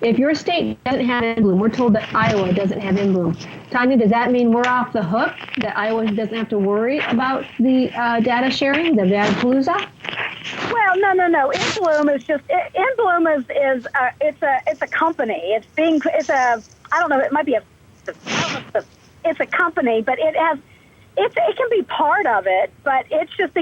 If your state doesn't have in bloom, we're told that Iowa doesn't have in bloom. Tanya, does that mean we're off the hook? That Iowa doesn't have to worry about the data sharing, the data palooza? Well, no. In bloom is just in bloom is it's a company. It's a company, but it can be part of it, but it's just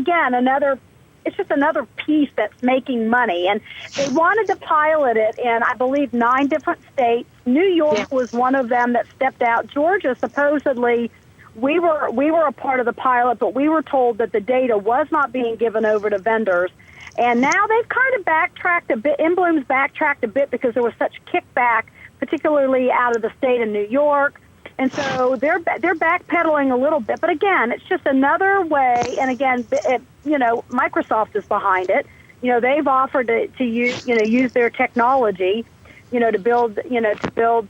another piece that's making money. And they wanted to pilot it in, I believe, 9 different states. New York was one of them that stepped out. Georgia, supposedly, we were a part of the pilot, but we were told that the data was not being given over to vendors. And now they've kind of backtracked a bit. InBloom's backtracked a bit because there was such kickback, particularly out of the state of New York. And so they're backpedaling a little bit, but again, it's just another way. And again, Microsoft is behind it. They've offered to use their technology, to build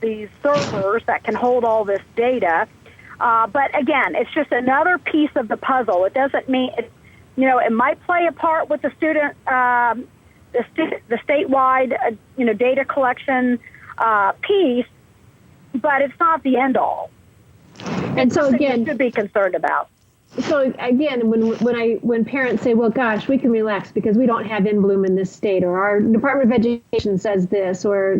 these servers that can hold all this data. But again, it's just another piece of the puzzle. It doesn't mean it might play a part with the student, the statewide, data collection piece. But it's not the end all. And so again, you should be concerned about. So again, when parents say, "Well, gosh, we can relax because we don't have in bloom in this state," or "Our Department of Education says this," or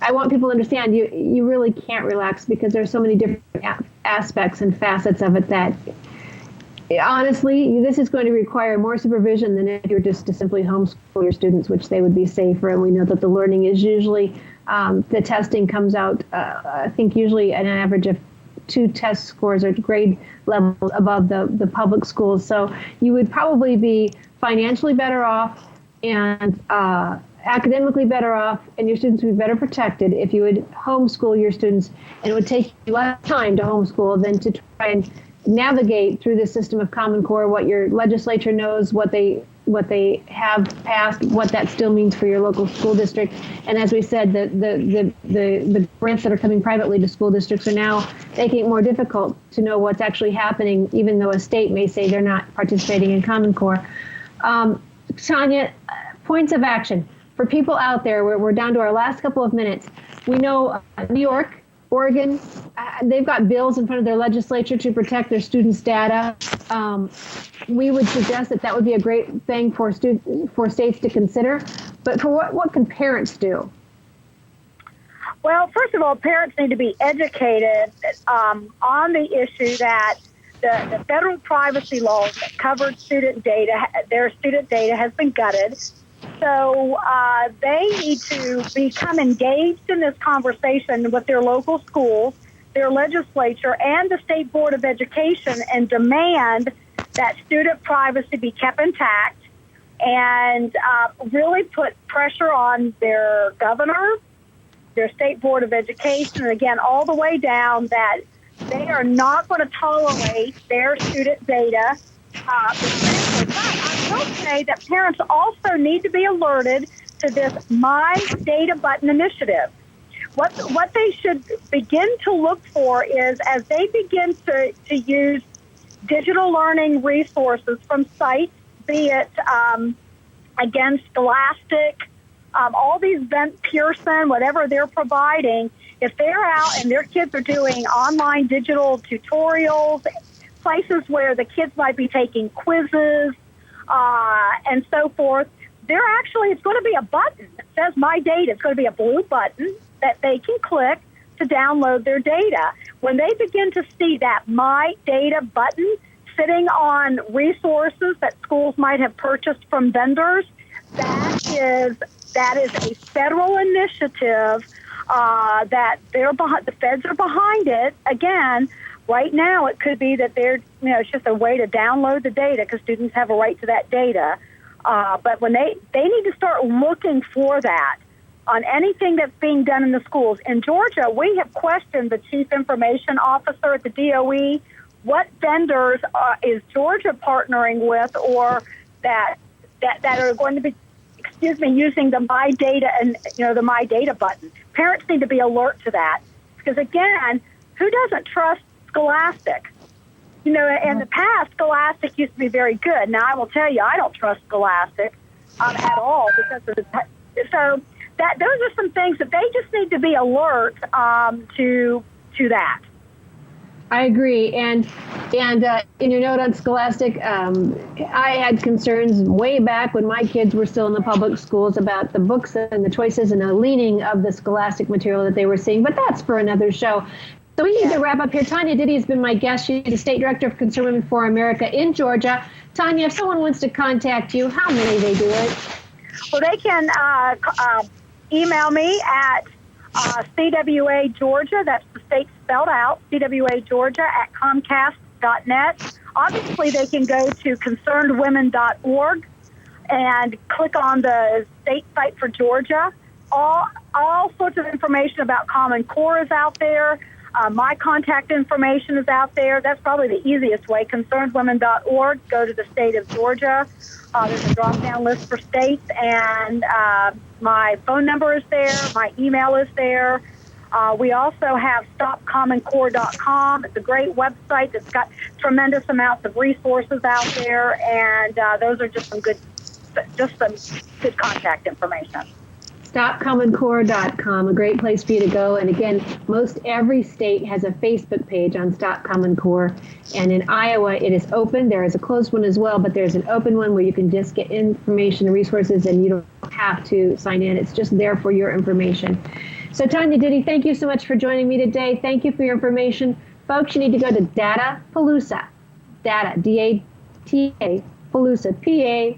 I want people to understand you really can't relax because there's so many different aspects and facets of it that. Honestly, this is going to require more supervision than if you're just to simply homeschool your students, which they would be safer. And we know that the learning is usually, the testing comes out, I think usually an average of 2 test scores or grade levels above the public schools. So you would probably be financially better off and academically better off, and your students would be better protected if you would homeschool your students. And it would take you less time to homeschool than to try and navigate through the system of Common Core, what your legislature knows, what they have passed, what that still means for your local school district. And as we said, the grants that are coming privately to school districts are now making it more difficult to know what's actually happening, even though a state may say they're not participating in Common Core. Tanya, points of action for people out there. We're down to our last couple of minutes. We know New York, Oregon, they've got bills in front of their legislature to protect their students' data. We would suggest that would be a great thing for states to consider. But for what can parents do? Well, first of all, parents need to be educated on the issue that the federal privacy laws that covered student data, their student data has been gutted. So they need to become engaged in this conversation with their local schools, their legislature, and the State Board of Education and demand that student privacy be kept intact and really put pressure on their governor, their State Board of Education, and again, all the way down that they are not going to tolerate their student data. But I will say that parents also need to be alerted to this My Data Button initiative. What they should begin to look for is as they begin to use digital learning resources from sites, be it again Scholastic, all these Pearson, whatever they're providing, if they're out and their kids are doing online digital tutorials, places where the kids might be taking quizzes and so forth, it's going to be a button that says My Data. It's going to be a blue button that they can click to download their data. When they begin to see that My Data button sitting on resources that schools might have purchased from vendors, that is a federal initiative that the feds are behind it. Again, right now it could be that it's just a way to download the data because students have a right to that data. But when they need to start looking for that on anything that's being done in the schools. In Georgia, we have questioned the chief information officer at the DOE. What vendors is Georgia partnering with, or that are going to be, using the My Data and the My Data button? Parents need to be alert to that, because again, who doesn't trust Scholastic? In the past, Scholastic used to be very good. Now, I will tell you, I don't trust Scholastic at all because of so those are some things that they just need to be alert to that. I agree. And in your note on Scholastic, I had concerns way back when my kids were still in the public schools about the books and the choices and the leaning of the Scholastic material that they were seeing. But that's for another show. So we need to wrap up here. Tanya Ditty has been my guest. She's the State Director of Concerned Women for America in Georgia. Tanya, if someone wants to contact you, how may they do it? Well, they can email me at CWA Georgia, that's the state spelled out, CWA Georgia at Comcast.net. Obviously, they can go to concernedwomen.org and click on the state site for Georgia. All sorts of information about Common Core is out there. My contact information is out there. That's probably the easiest way. Concernedwomen.org. Go to the state of Georgia. There's a drop-down list for states, and my phone number is there. My email is there. We also have StopCommonCore.com. It's a great website that's got tremendous amounts of resources out there, and those are just some good contact information. StopCommonCore.com, a great place for you to go. And again, most every state has a Facebook page on Stop Common Core. And in Iowa, it is open. There is a closed one as well, but there's an open one where you can just get information and resources, and you don't have to sign in. It's just there for your information. So Tanya Ditty, thank you so much for joining me today. Thank you for your information. Folks, you need to go to Datapalooza. Data, D-A-T-A, Palooza, P-A-L-O-O-Z-A.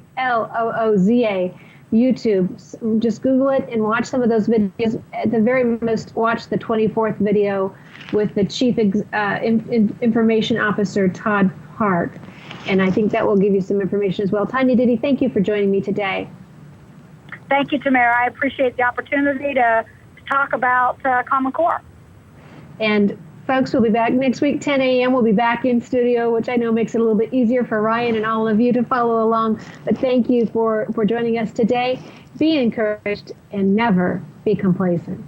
YouTube. Just Google it and watch some of those videos. At the very most, watch the 24th video with the Chief Information Officer, Todd Park. And I think that will give you some information as well. Tanya Ditty, thank you for joining me today. Thank you, Tamara. I appreciate the opportunity to talk about Common Core. And folks, we'll be back next week, 10 a.m. We'll be back in studio, which I know makes it a little bit easier for Ryan and all of you to follow along. But thank you for joining us today. Be encouraged and never be complacent.